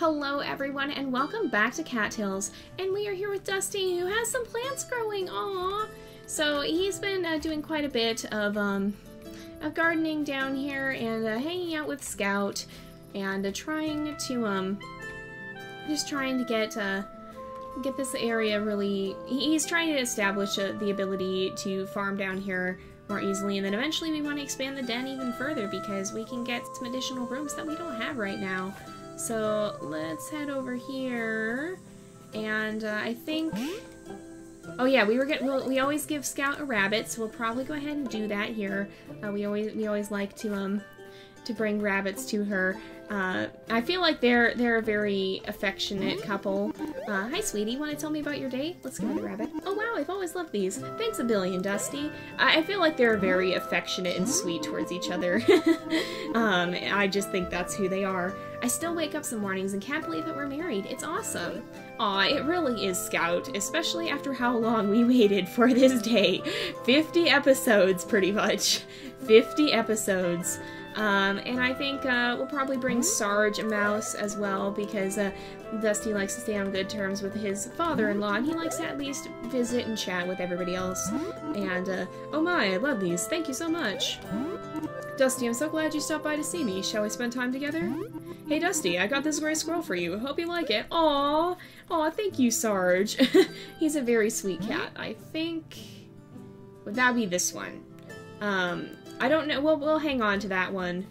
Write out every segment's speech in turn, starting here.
Hello everyone and welcome back to Cattails, and we are here with Dusty who has some plants growing. Aww! So he's been doing quite a bit of gardening down here and hanging out with Scout and trying to get this area really. He's trying to establish the ability to farm down here more easily, and then eventually we want to expand the den even further because we can get some additional rooms that we don't have right now. So let's head over here, and I think, oh yeah, we always give Scout a rabbit, so we'll probably go ahead and do that here. We always like to bring rabbits to her. I feel like they're a very affectionate couple. Hi sweetie, want to tell me about your day? Let's give her the rabbit. Oh wow, I've always loved these. Thanks a billion, Dusty. I feel like they're very affectionate and sweet towards each other. I just think that's who they are. I still wake up some mornings and can't believe that we're married. It's awesome. Aw, it really is, Scout, especially after how long we waited for this day. 50 episodes, pretty much. 50 episodes. And I think we'll probably bring Sarge a mouse as well, because Dusty likes to stay on good terms with his father-in-law, and he likes to at least visit and chat with everybody else. And, oh my, I love these. Thank you so much. Dusty, I'm so glad you stopped by to see me. Shall we spend time together? Hey Dusty, I got this gray squirrel for you. Hope you like it. Aww. Aw, thank you, Sarge. He's a very sweet cat. I think... would that be this one? I don't know. We'll hang on to that one.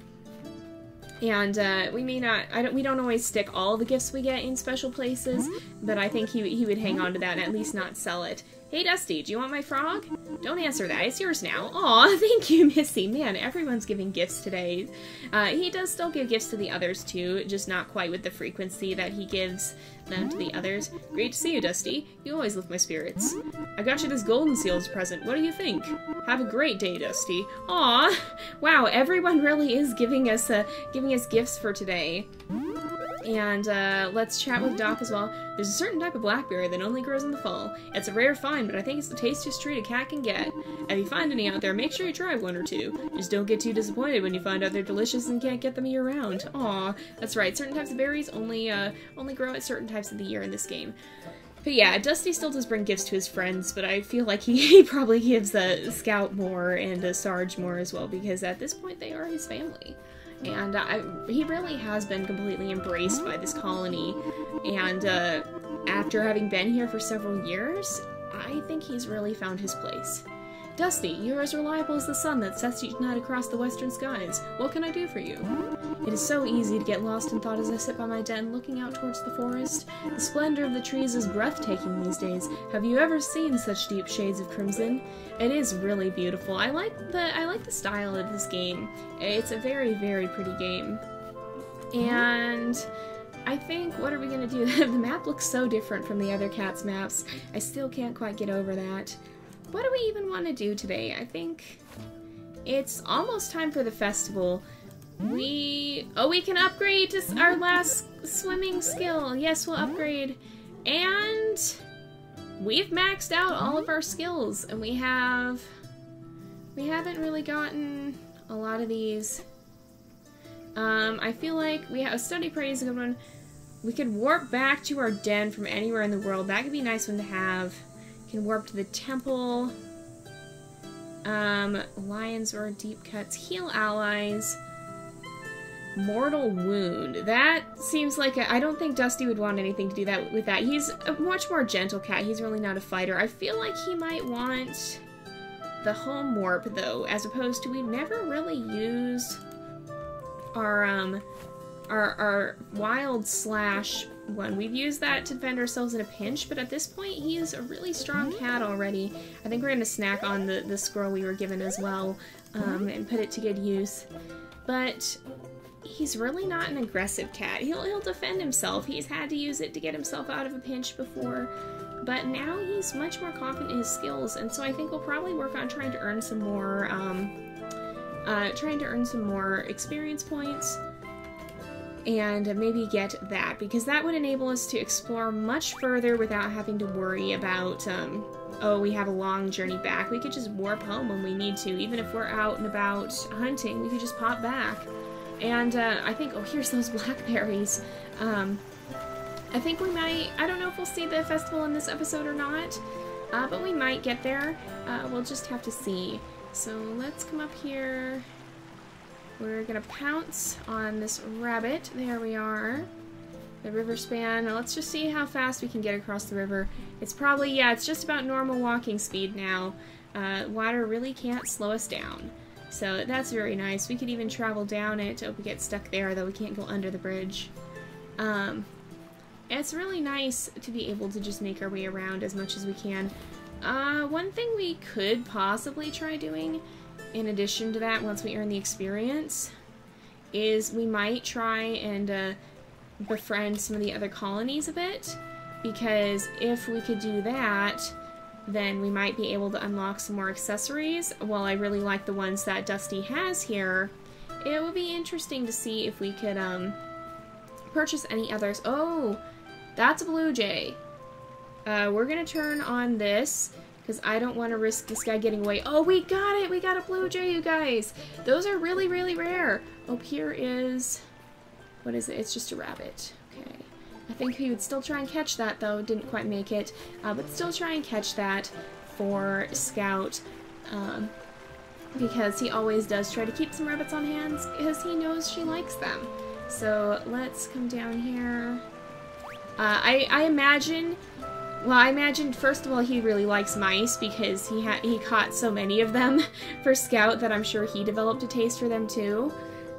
And we may not. We don't always stick all the gifts we get in special places, but I think he would hang on to that and at least not sell it. Hey Dusty, do you want my frog? Don't answer that. It's yours now. Aw, thank you, Missy. Man, everyone's giving gifts today. He does still give gifts to the others too, just not quite with the frequency that he gives them to the others. Great to see you, Dusty. You always lift my spirits. I got you this golden seals present. What do you think? Have a great day, Dusty. Aw, wow, everyone really is giving us gifts for today. And let's chat with Doc as well. There's a certain type of blackberry that only grows in the fall. It's a rare find, but I think it's the tastiest treat a cat can get. If you find any out there, make sure you try one or two. Just don't get too disappointed when you find out they're delicious and can't get them year-round. Aw, that's right. Certain types of berries only grow at certain times of the year in this game. But yeah, Dusty still does bring gifts to his friends, but I feel like he probably gives Scout more and Sarge more as well, because at this point they are his family. And he really has been completely embraced by this colony, and after having been here for several years, I think he's really found his place. Dusty, you're as reliable as the sun that sets each night across the western skies. What can I do for you? It is so easy to get lost in thought as I sit by my den looking out towards the forest. The splendor of the trees is breathtaking these days. Have you ever seen such deep shades of crimson? It is really beautiful. I like the style of this game. It's a very, very pretty game. And I think, what are we gonna do? The map looks so different from the other cats' maps. I still can't quite get over that. What do we even want to do today? I think it's almost time for the festival. We can upgrade to our last swimming skill. Yes, we'll upgrade. And we've maxed out all of our skills, and we haven't really gotten a lot of these. I feel like we have a study praise is a good one. We could warp back to our den from anywhere in the world. That could be a nice one to have. Can warp to the temple. Lions or deep cuts. Heal allies. Mortal wound. That seems like I don't think Dusty would want anything to do that with that. He's a much more gentle cat. He's really not a fighter. I feel like he might want the home warp though, as opposed to we've never really used our wild slash one. We've used that to defend ourselves in a pinch, but at this point he's a really strong cat already. I think we're gonna snack on the squirrel we were given as well, and put it to good use. But he's really not an aggressive cat. He'll defend himself. He's had to use it to get himself out of a pinch before, but now he's much more confident in his skills, and so I think we'll probably work on trying to earn some more experience points. And maybe get that, because that would enable us to explore much further without having to worry about, oh, we have a long journey back. We could just warp home when we need to. Even if we're out and about hunting, we could just pop back. And I think, oh, here's those blackberries. I think we might, I don't know if we'll see the festival in this episode or not, but we might get there. We'll just have to see. So let's come up here. We're gonna pounce on this rabbit. There we are. The river span. Now let's just see how fast we can get across the river. It's probably, yeah, it's just about normal walking speed now. Water really can't slow us down. So that's very nice. We could even travel down it if we get stuck there, though we can't go under the bridge. It's really nice to be able to just make our way around as much as we can. One thing we could possibly try doing, in addition to that, once we earn the experience, is we might try and befriend some of the other colonies a bit, because if we could do that, then we might be able to unlock some more accessories. While I really like the ones that Dusty has here, it would be interesting to see if we could purchase any others. Oh, that's a blue jay. We're gonna turn on this, because I don't want to risk this guy getting away. Oh, we got it! We got a blue jay, you guys! Those are really, really rare. Oh, here is... what is it? It's just a rabbit. Okay. I think he would still try and catch that, though. Didn't quite make it. But still try and catch that for Scout. Because he always does try to keep some rabbits on hand, because he knows she likes them. So let's come down here. I imagine... well, I imagine, first of all, he really likes mice, because he caught so many of them for Scout that I'm sure he developed a taste for them, too.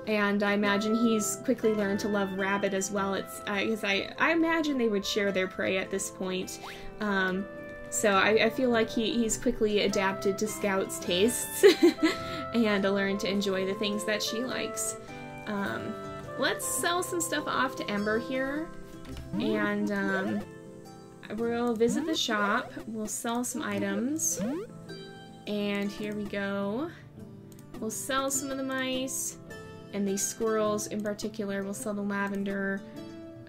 And I imagine he's quickly learned to love rabbit as well. It's because I imagine they would share their prey at this point. So I feel like he's quickly adapted to Scout's tastes and learned to enjoy the things that she likes. Let's sell some stuff off to Ember here, and we'll visit the shop. We'll sell some items, and here we go. We'll sell some of the mice. And these squirrels in particular, we'll sell the lavender.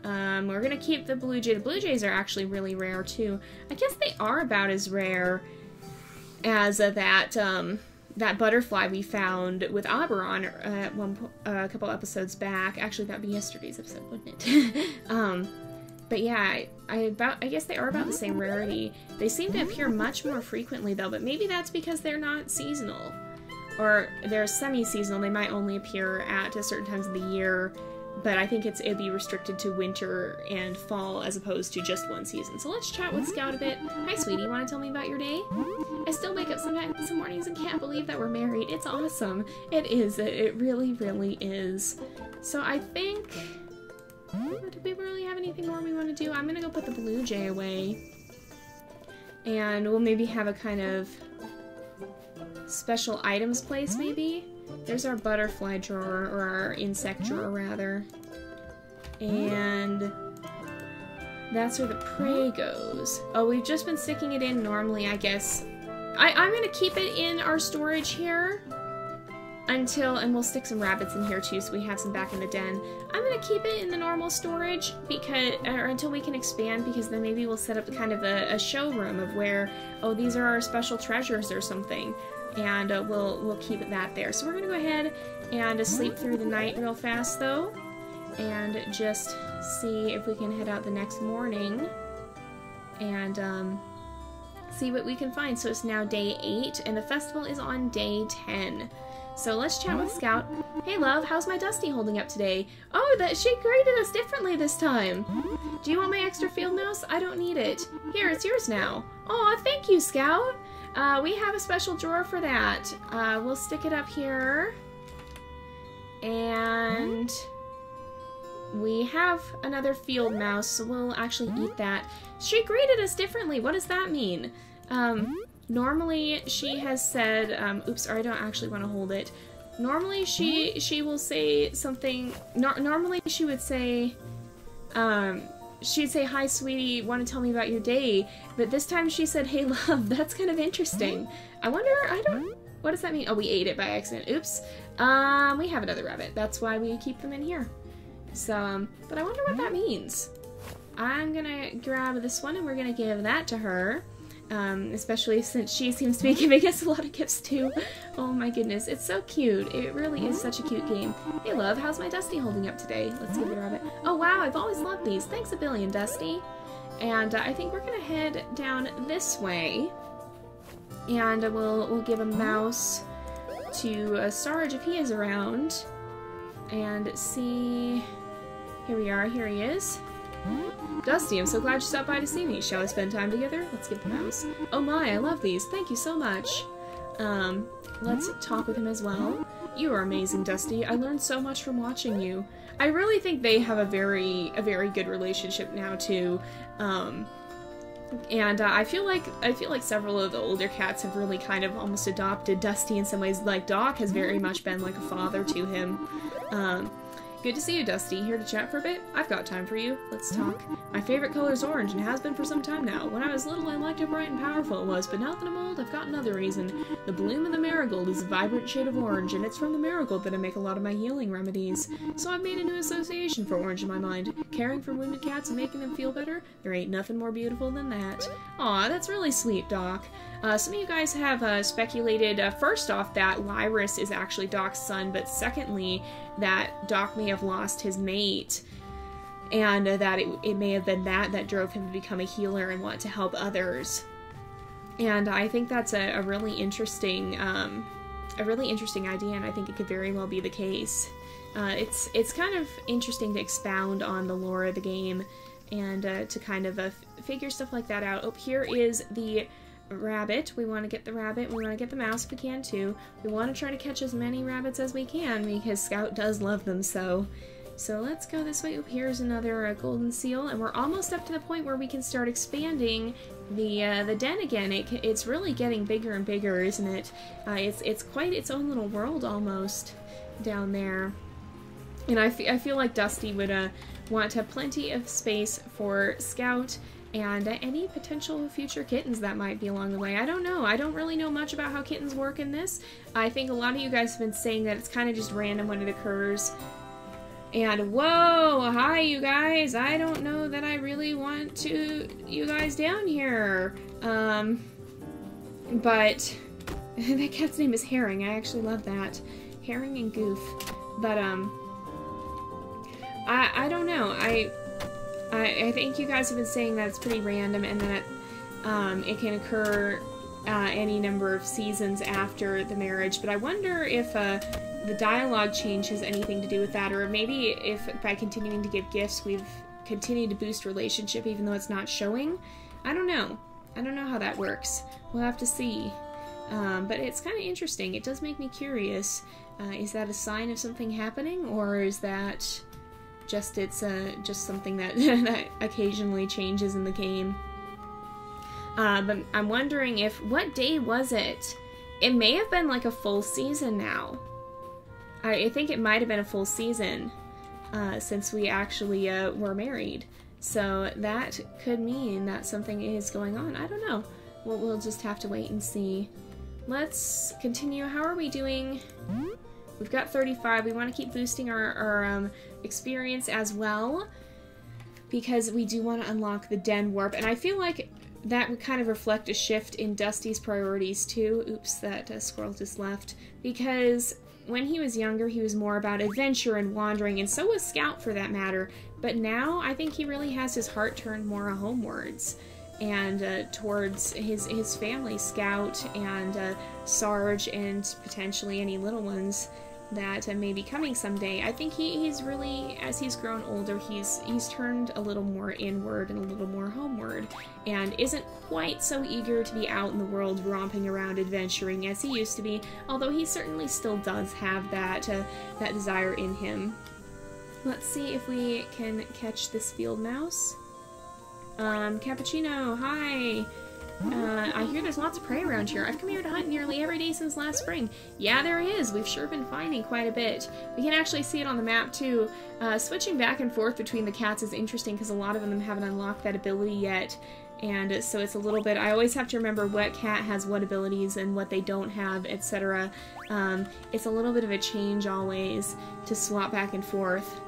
We're gonna keep the blue jay. The blue jays are actually really rare too. I guess they are about as rare as that butterfly we found with Oberon at a couple episodes back. Actually, that'd be yesterday's episode, wouldn't it? But yeah, I guess they are about the same rarity. They seem to appear much more frequently though, but maybe that's because they're not seasonal. Or they're semi-seasonal, they might only appear at certain times of the year, but I think it'd be restricted to winter and fall as opposed to just one season. So let's chat with Scout a bit. Hi sweetie, want to tell me about your day? I still wake up sometimes some mornings and can't believe that we're married. It's awesome. It is. It really, really is. So I think... do we really have anything more we want to do? I'm gonna go put the blue jay away. And we'll maybe have a kind of... special items place, maybe? There's our butterfly drawer, or our insect drawer, rather. And that's where the prey goes. Oh, we've just been sticking it in normally, I guess. I'm gonna keep it in our storage here until, and we'll stick some rabbits in here too, so we have some back in the den. I'm gonna keep it in the normal storage because, or until we can expand, because then maybe we'll set up kind of a showroom of where, oh, these are our special treasures or something. And we'll keep that there. So we're gonna go ahead and sleep through the night real fast though, and just see if we can head out the next morning and see what we can find. So it's now day 8 and the festival is on day 10. So let's chat with Scout. Hey love, how's my Dusty holding up today? Oh, that she graded us differently this time. Do you want my extra field mouse? I don't need it. Here, it's yours now. Aw, thank you, Scout. We have a special drawer for that. We'll stick it up here. And we have another field mouse, so we'll actually eat that. She graded us differently. What does that mean? Normally she has said, oops, or I don't actually want to hold it. Normally she will say something, normally she would say, she'd say, hi sweetie, want to tell me about your day? But this time she said, hey love. That's kind of interesting. I wonder, what does that mean? Oh, we ate it by accident. Oops. We have another rabbit. That's why we keep them in here. So, but I wonder what that means. I'm gonna grab this one and we're gonna give that to her. especially since she seems to be giving us a lot of gifts too. Oh my goodness, it's so cute. It really is such a cute game. Hey love, how's my Dusty holding up today? Let's give it a rabbit. Oh wow, I've always loved these. Thanks a billion, Dusty. And I think we're gonna head down this way, and we'll give a mouse to Sarge if he is around, and see. Here we are. Here he is. Dusty, I'm so glad you stopped by to see me. Shall we spend time together? Let's give the mouse. Oh my, I love these. Thank you so much. Let's talk with him as well. You are amazing, Dusty. I learned so much from watching you. I really think they have a very good relationship now too. And I feel like several of the older cats have really kind of almost adopted Dusty in some ways. Like Doc has very much been like a father to him. Good to see you, Dusty. Here to chat for a bit? I've got time for you. Let's talk. My favorite color is orange and has been for some time now. When I was little, I liked how bright and powerful it was, but now that I'm old, I've got another reason. The bloom of the marigold is a vibrant shade of orange, and it's from the marigold that I make a lot of my healing remedies. So I've made a new association for orange in my mind. Caring for wounded cats and making them feel better? There ain't nothing more beautiful than that. Aw, that's really sweet, Doc. Some of you guys have speculated, first off, that Lyrus is actually Doc's son, but secondly, that Doc may have lost his mate, and that it may have been that drove him to become a healer and want to help others. And I think that's a really interesting idea, and I think it could very well be the case. It's kind of interesting to expound on the lore of the game, and to kind of figure stuff like that out. Oh, here is the rabbit. We want to get the rabbit. We want to get the mouse if we can too. We want to try to catch as many rabbits as we can because Scout does love them so. So let's go this way. Oh, here's another golden seal, and we're almost up to the point where we can start expanding the den again. It's really getting bigger and bigger, isn't it? It's quite its own little world almost down there. And I feel like Dusty would want to have plenty of space for Scout and any potential future kittens that might be along the way. I don't know. I don't really know much about how kittens work in this. I think a lot of you guys have been saying that it's kind of just random when it occurs. And whoa, hi you guys. I don't know that I really want you guys down here. But that cat's name is Herring. I actually love that. Herring and Goof. But I don't know. I think you guys have been saying that it's pretty random and that it can occur any number of seasons after the marriage, but I wonder if the dialogue change has anything to do with that, or maybe if by continuing to give gifts we've continued to boost relationship even though it's not showing. I don't know. I don't know how that works. We'll have to see. But it's kind of interesting. It does make me curious. Is that a sign of something happening, or is that just just something that that occasionally changes in the game? But I'm wondering what day was it? It may have been like a full season now. I think it might have been a full season since we actually were married. So that could mean that something is going on. I don't know. We'll just have to wait and see. Let's continue. How are we doing? We've got 35. We want to keep boosting our experience as well, because we do want to unlock the den warp, and I feel like that would kind of reflect a shift in Dusty's priorities too. Oops, that squirrel just left. Because when he was younger, he was more about adventure and wandering, and so was Scout for that matter. But now I think he really has his heart turned more homewards and towards his family, Scout and Sarge, and potentially any little ones that may be coming someday. I think he's really, as he's grown older, he's turned a little more inward and a little more homeward, and isn't quite so eager to be out in the world romping around adventuring as he used to be, although he certainly still does have that desire in him. Let's see if we can catch this field mouse. Cappuccino, hi! I hear there's lots of prey around here. I've come here to hunt nearly every day since last spring. Yeah, there is. We've sure been finding quite a bit. We can actually see it on the map, too. Switching back and forth between the cats is interesting because a lot of them haven't unlocked that ability yet. And so it's a little bit... I always have to remember what cat has what abilities and what they don't have, etc. It's a little bit of a change always to swap back and forth.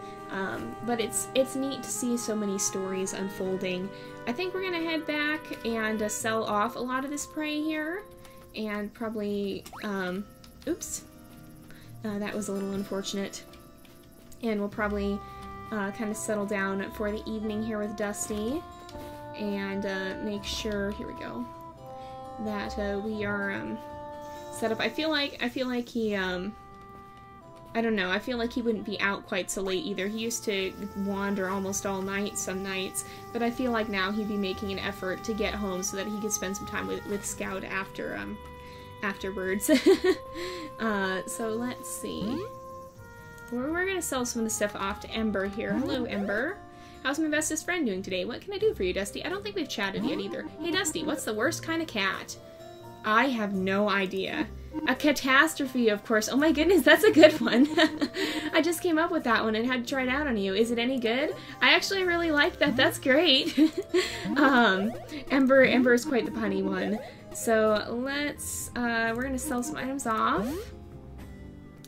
But it's neat to see so many stories unfolding. I think we're gonna head back and sell off a lot of this prey here, and probably, oops, that was a little unfortunate. And we'll probably kind of settle down for the evening here with Dusty, and make sure, here we go, that we are set up. I feel like he, I don't know, I feel like he wouldn't be out quite so late either. He used to wander almost all night some nights, but I feel like now he'd be making an effort to get home so that he could spend some time with Scout afterwards. So let's see. We're gonna sell some of the stuff off to Ember here. Hello, Ember. How's my bestest friend doing today? What can I do for you, Dusty? I don't think we've chatted yet either. Hey, Dusty, what's the worst kind of cat? I have no idea. A catastrophe, of course. Oh my goodness, that's a good one. I just came up with that one and had to try it out on you. Is it any good? I actually really like that. That's great. Ember is quite the punny one. So let's, we're gonna sell some items off.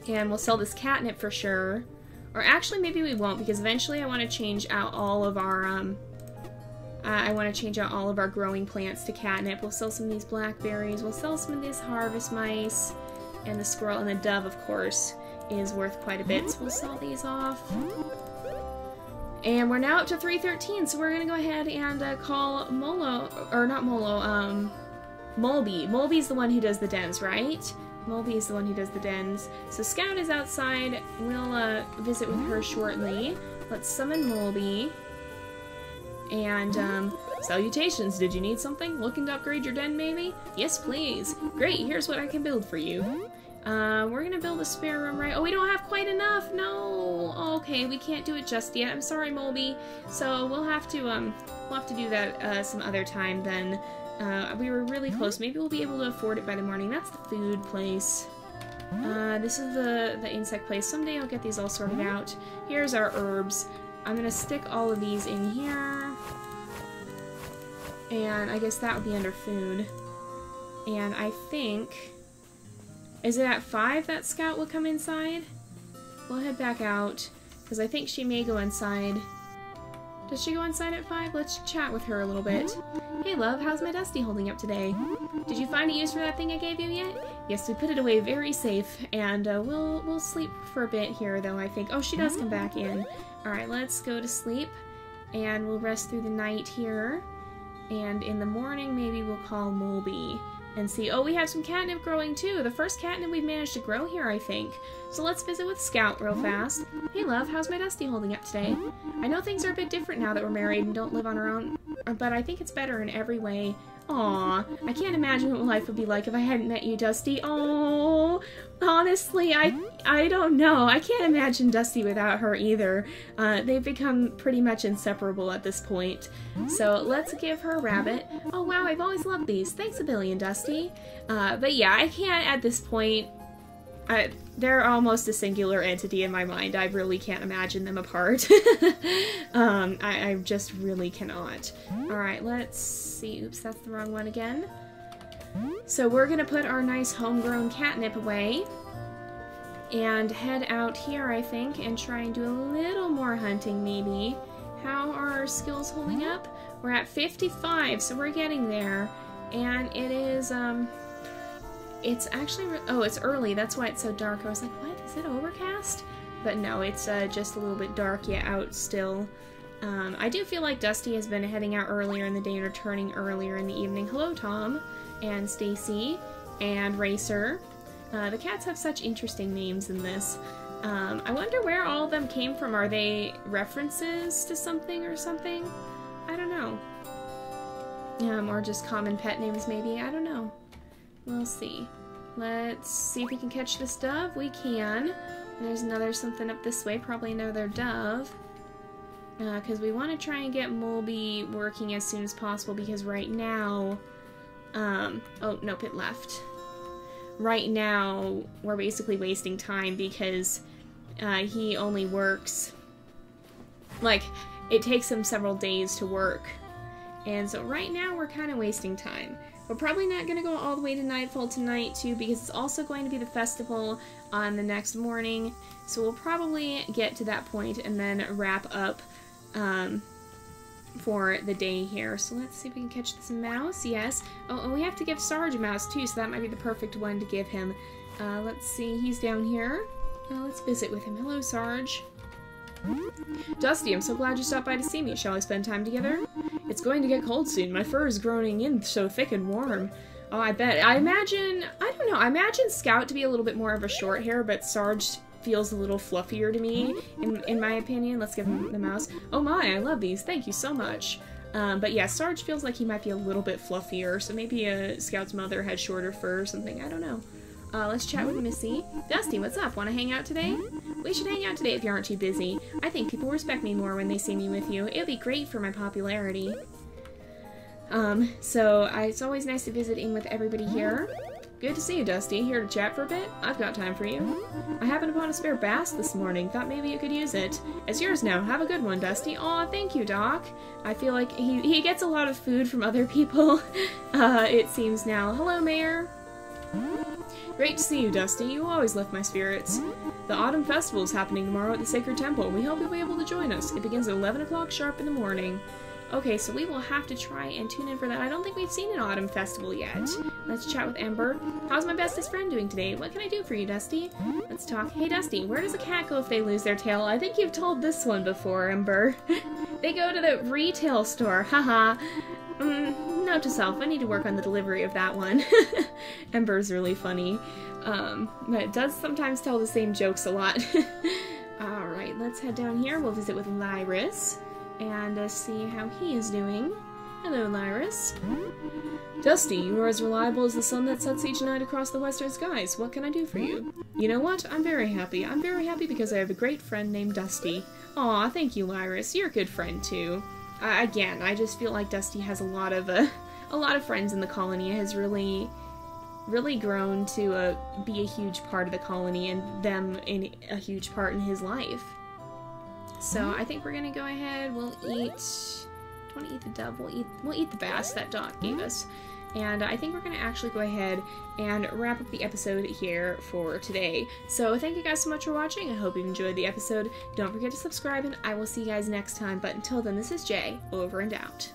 And we'll sell this catnip for sure. Or actually, maybe we won't, because eventually I want to change out all of our, growing plants to catnip. We'll sell some of these blackberries. We'll sell some of these harvest mice. And the squirrel and the dove, of course, is worth quite a bit. So we'll sell these off. And we're now up to 313, so we're going to go ahead and call Molo, or not Molo, Mulby. Mulby's the one who does the dens, right? Mulby is the one who does the dens. So Scout is outside. We'll visit with her shortly. Let's summon Mulby. And, salutations. Did you need something? Looking to upgrade your den, maybe? Yes, please. Great, here's what I can build for you. We're gonna build a spare room, right? Oh, we don't have quite enough. No. Okay, we can't do it just yet. I'm sorry, Mulby. So we'll have to do that some other time then. We were really close. Maybe we'll be able to afford it by the morning. That's the food place. This is the insect place. Someday I'll get these all sorted out. Here's our herbs. I'm gonna stick all of these in here. And I guess that would be under food. And I think... Is it at 5 that Scout will come inside? We'll head back out, because I think she may go inside. Does she go inside at 5? Let's chat with her a little bit. Hey love, how's my Dusty holding up today? Did you find a use for that thing I gave you yet? Yes, we put it away very safe, and we'll sleep for a bit here though, I think. Oh, she does come back in. Alright, let's go to sleep, and we'll rest through the night here. And in the morning, maybe we'll call Mulby and see. Oh, we have some catnip growing too. The first catnip we've managed to grow here, I think. So let's visit with Scout real fast. Hey love, how's my Dusty holding up today? I know things are a bit different now that we're married and don't live on our own, but I think it's better in every way. Aw, I can't imagine what life would be like if I hadn't met you, Dusty. Oh, honestly, I don't know. I can't imagine Dusty without her either. They've become pretty much inseparable at this point. So let's give her a rabbit. Oh wow, I've always loved these. Thanks a billion, Dusty. But yeah, I can't at this point. They're almost a singular entity in my mind. I really can't imagine them apart. I just really cannot. Alright, let's see. Oops, that's the wrong one again. So we're gonna put our nice homegrown catnip away and head out here, I think, and try and do a little more hunting, maybe. How are our skills holding up? We're at 55, so we're getting there. And it is, it's actually, oh, it's early, that's why it's so dark. I was like, what, is it overcast? But no, it's just a little bit dark yet out still. I do feel like Dusty has been heading out earlier in the day and returning earlier in the evening. Hello, Tom, and Stacy, and Racer. The cats have such interesting names in this. I wonder where all of them came from. Are they references to something or something? I don't know. Or just common pet names, maybe? I don't know. We'll see. Let's see if we can catch this dove. We can. There's another something up this way, probably another dove. Because we want to try and get Mulby working as soon as possible, because right now... oh, nope, it left. Right now, we're basically wasting time because he only works... Like, it takes him several days to work. And so right now, we're kind of wasting time. We're probably not going to go all the way to nightfall tonight, too, because it's also going to be the festival on the next morning. So we'll probably get to that point and then wrap up for the day here. So let's see if we can catch this mouse. Yes. Oh, and we have to give Sarge a mouse, too, so that might be the perfect one to give him. Let's see. He's down here. Let's visit with him. Hello, Sarge. Dusty, I'm so glad you stopped by to see me. Shall we spend time together? It's going to get cold soon. My fur is growing in so thick and warm. Oh, I bet. I don't know, I imagine Scout to be a little bit more of a short hair, but Sarge feels a little fluffier to me, in my opinion. Let's give him the mouse. Oh my, I love these. Thank you so much. But yeah, Sarge feels like he might be a little bit fluffier, so maybe Scout's mother had shorter fur or something. I don't know. Let's chat with Missy. Dusty, what's up? Want to hang out today? We should hang out today if you aren't too busy. I think people respect me more when they see me with you. It'll be great for my popularity. It's always nice to visit in with everybody here. Good to see you, Dusty. Here to chat for a bit? I've got time for you. I happened upon a spare bass this morning. Thought maybe you could use it. It's yours now. Have a good one, Dusty. Aw, thank you, Doc. I feel like he gets a lot of food from other people, it seems now. Hello, Mayor. Great to see you, Dusty. You always lift my spirits. The Autumn Festival is happening tomorrow at the Sacred Temple. We hope you'll be able to join us. It begins at 11 o'clock sharp in the morning. Okay, so we will have to try and tune in for that. I don't think we've seen an Autumn Festival yet. Let's chat with Ember. How's my bestest friend doing today? What can I do for you, Dusty? Let's talk. Hey, Dusty, where does a cat go if they lose their tail? I think you've told this one before, Ember. They go to the retail store. Haha. Note to self, I need to work on the delivery of that one. Ember's really funny. But it does sometimes tell the same jokes a lot. Alright, let's head down here. We'll visit with Lyris and see how he is doing. Hello, Lyris. Dusty, you are as reliable as the sun that sets each night across the western skies. What can I do for you? You know what? I'm very happy. I'm very happy because I have a great friend named Dusty. Aw, thank you, Lyris. You're a good friend, too. Again, I just feel like Dusty has a lot of friends in the colony. It has really grown to be a huge part of the colony and them in a huge part in his life. So I think we're gonna go ahead. We'll eat. Do you want to eat the dove? We'll eat the bass that Doc gave us. And I think we're going to actually go ahead and wrap up the episode here for today. So thank you guys so much for watching. I hope you enjoyed the episode. Don't forget to subscribe, and I will see you guys next time. But until then, this is Jay, over and out.